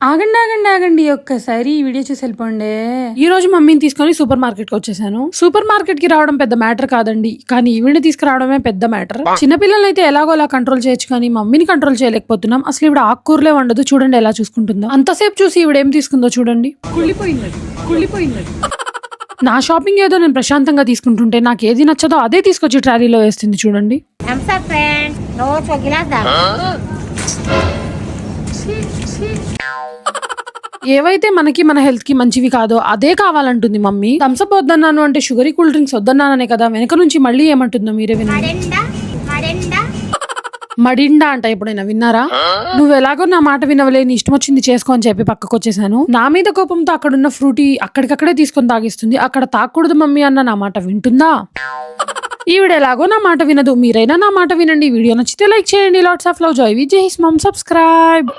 ఆగండి ఆగండి ఆగండి ఒక్కసారి ఈ వీడియో చూసి వెళ్ళిపోండి. ఈ రోజు మమ్మీని తీసుకొని సూపర్ మార్కెట్ కి వచ్చేసాను. సూపర్ మార్కెట్ కి రావడం పెద్ద మ్యాటర్ కాదండి, కానీ ఈవిని తీసుకురావడమే పెద్ద మ్యాటర్. చిన్నపిల్లలు అయితే ఎలాగో అలా కంట్రోల్ చేయొచ్చు, కానీ మమ్మీని కంట్రోల్ చేయలేకపోతున్నాం. అసలు ఇవిడ ఆకుకూరలే వండదు, చూడండి ఎలా చూసుకుంటుందో. అంతసేపు చూసి ఈవిడ ఏం తీసుకుందో చూడండి. కుళ్ళిపోయింది. నా షాపింగ్ ఏదో నేను ప్రశాంతంగా తీసుకుంటుంటే నాకు ఏది నచ్చదో అదే తీసుకొచ్చి ట్రాలీలో వేస్తుంది చూడండి. ఏవైతే మనకి మన హెల్త్ కి మంచివి కాదో అదే కావాలంటుంది మమ్మీ. థమ్స్అప్ వద్దన్నాను అంటే షుగరీ కూల్ డ్రింక్స్ వద్దన్నాననే కదా, వెనక నుంచి మళ్ళీ ఏమంటుందో మీరే వినండి. మడిండా అంట, ఎప్పుడైనా విన్నారా? నువ్వు ఎలాగో నా మాట వినవలే, నీ ఇష్టం వచ్చింది చేసుకో అని చెప్పి పక్కకు వచ్చేసాను. నా మీద కోపంతో అక్కడున్న ఫ్రూటీ అక్కడికక్కడే తీసుకొని తాగిస్తుంది. అక్కడ తాగకూడదు మమ్మీ అన్న నా మాట వింటుందా? ఈవిడ ఎలాగో నా మాట వినదు, మీరైనా నా మాట వినండి. వీడియో నచ్చితే లైక్ చేయండి. Lots of love, Joy with జై హిస్ మమ్, సబ్స్క్రైబ్.